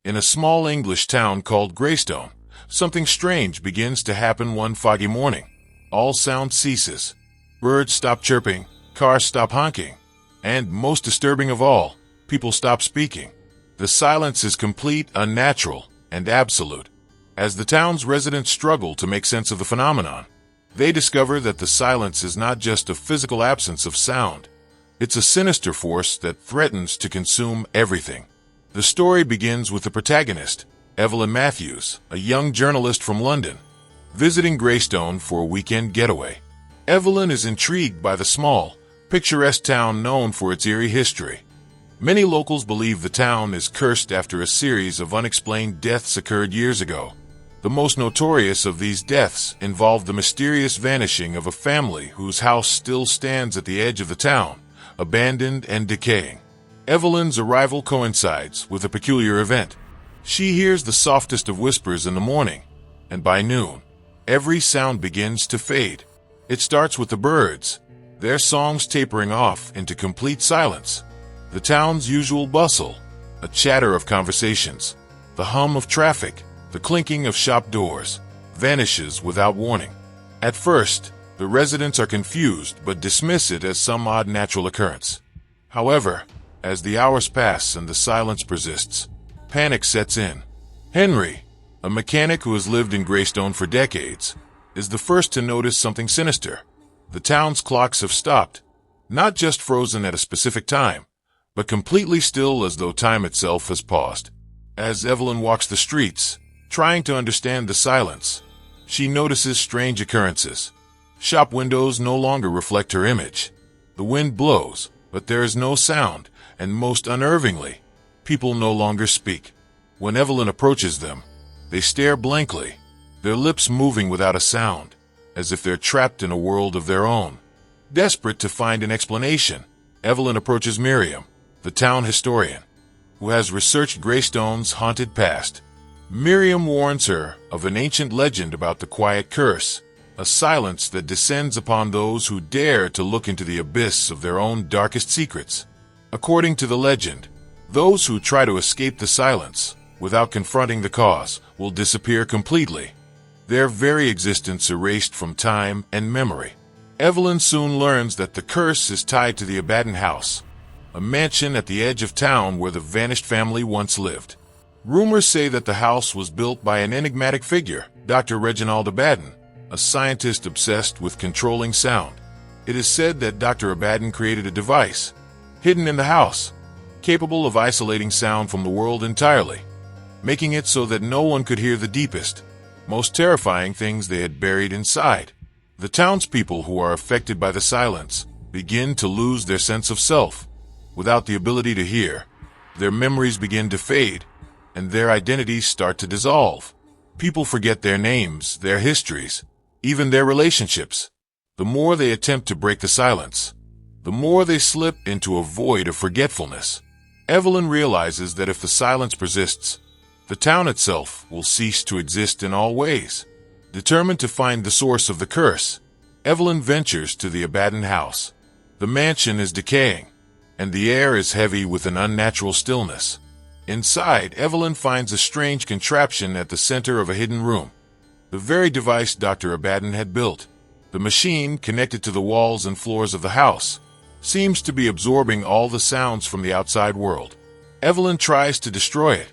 In a small English town called Greystone, something strange begins to happen one foggy morning. All sound ceases. Birds stop chirping, cars stop honking, and, most disturbing of all, people stop speaking. The silence is complete, unnatural, and absolute. As the town's residents struggle to make sense of the phenomenon, they discover that the silence is not just a physical absence of sound. It's a sinister force that threatens to consume everything. The story begins with the protagonist, Evelyn Matthews, a young journalist from London, visiting Greystone for a weekend getaway. Evelyn is intrigued by the small, picturesque town known for its eerie history. Many locals believe the town is cursed after a series of unexplained deaths occurred years ago. The most notorious of these deaths involved the mysterious vanishing of a family whose house still stands at the edge of the town, abandoned and decaying. Evelyn's arrival coincides with a peculiar event. She hears the softest of whispers in the morning, and by noon, every sound begins to fade. It starts with the birds, their songs tapering off into complete silence. The town's usual bustle, a chatter of conversations, the hum of traffic, the clinking of shop doors, vanishes without warning. At first, the residents are confused but dismiss it as some odd natural occurrence. However, as the hours pass and the silence persists, panic sets in. Henry, a mechanic who has lived in Greystone for decades, is the first to notice something sinister. The town's clocks have stopped, not just frozen at a specific time, but completely still as though time itself has paused. As Evelyn walks the streets, trying to understand the silence, she notices strange occurrences. Shop windows no longer reflect her image. The wind blows, but there is no sound, and most unnervingly, people no longer speak. When Evelyn approaches them, they stare blankly, their lips moving without a sound, as if they're trapped in a world of their own. Desperate to find an explanation, Evelyn approaches Miriam, the town historian, who has researched Greystone's haunted past. Miriam warns her of an ancient legend about the quiet curse, a silence that descends upon those who dare to look into the abyss of their own darkest secrets. According to the legend, those who try to escape the silence without confronting the cause will disappear completely, their very existence erased from time and memory. Evelyn soon learns that the curse is tied to the Abaddon house, a mansion at the edge of town where the vanished family once lived. Rumors say that the house was built by an enigmatic figure, Dr. Reginald Abaddon, a scientist obsessed with controlling sound. It is said that Dr. Abaddon created a device, hidden in the house, capable of isolating sound from the world entirely, making it so that no one could hear the deepest, most terrifying things they had buried inside. The townspeople who are affected by the silence begin to lose their sense of self. Without the ability to hear, their memories begin to fade, and their identities start to dissolve. People forget their names, their histories, even their relationships. The more they attempt to break the silence, the more they slip into a void of forgetfulness. Evelyn realizes that if the silence persists, the town itself will cease to exist in all ways. Determined to find the source of the curse, Evelyn ventures to the Abaddon house. The mansion is decaying, and the air is heavy with an unnatural stillness. Inside, Evelyn finds a strange contraption at the center of a hidden room. The very device Dr. Abaddon had built. The machine, connected to the walls and floors of the house, seems to be absorbing all the sounds from the outside world. Evelyn tries to destroy it,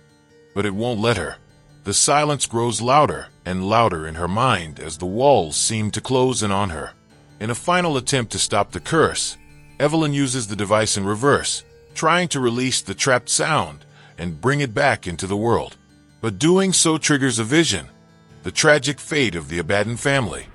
but it won't let her. The silence grows louder and louder in her mind as the walls seem to close in on her. In a final attempt to stop the curse, Evelyn uses the device in reverse, trying to release the trapped sound and bring it back into the world. But doing so triggers a vision, the tragic fate of the Abaddon family.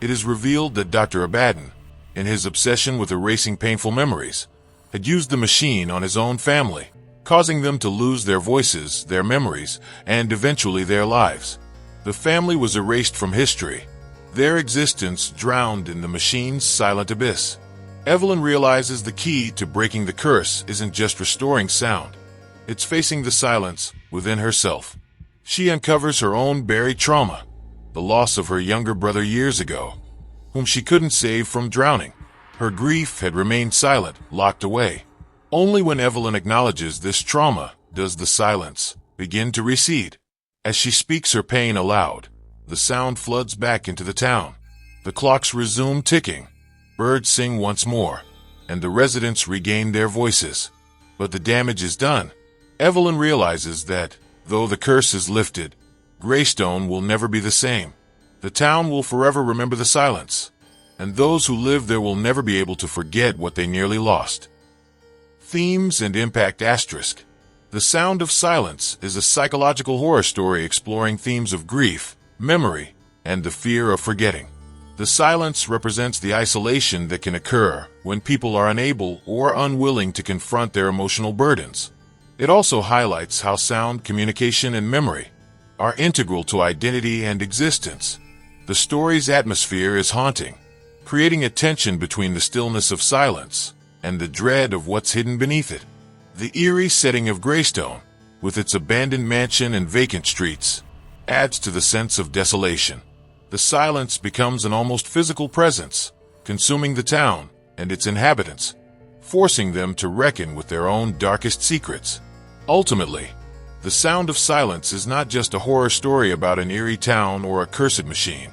It is revealed that Dr. Abaddon, in his obsession with erasing painful memories, had used the machine on his own family, causing them to lose their voices, their memories, and eventually their lives. The family was erased from history, their existence drowned in the machine's silent abyss. Evelyn realizes the key to breaking the curse isn't just restoring sound. It's facing the silence within herself. She uncovers her own buried trauma, the loss of her younger brother years ago, whom she couldn't save from drowning. Her grief had remained silent, locked away. Only when Evelyn acknowledges this trauma does the silence begin to recede. As she speaks her pain aloud, the sound floods back into the town. The clocks resume ticking, birds sing once more, and the residents regain their voices. But the damage is done. Evelyn realizes that, though the curse is lifted, Greystone will never be the same. The town will forever remember the silence, and those who live there will never be able to forget what they nearly lost. Themes and impact asterisk. The Sound of Silence is a psychological horror story exploring themes of grief, memory, and the fear of forgetting. The silence represents the isolation that can occur when people are unable or unwilling to confront their emotional burdens. It also highlights how sound, communication, and memory are integral to identity and existence. The story's atmosphere is haunting, creating a tension between the stillness of silence and the dread of what's hidden beneath it. The eerie setting of Greystone, with its abandoned mansion and vacant streets, adds to the sense of desolation. The silence becomes an almost physical presence, consuming the town and its inhabitants, forcing them to reckon with their own darkest secrets. Ultimately, The Sound of Silence is not just a horror story about an eerie town or a cursed machine,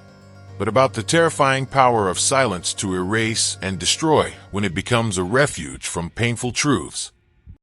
but about the terrifying power of silence to erase and destroy when it becomes a refuge from painful truths.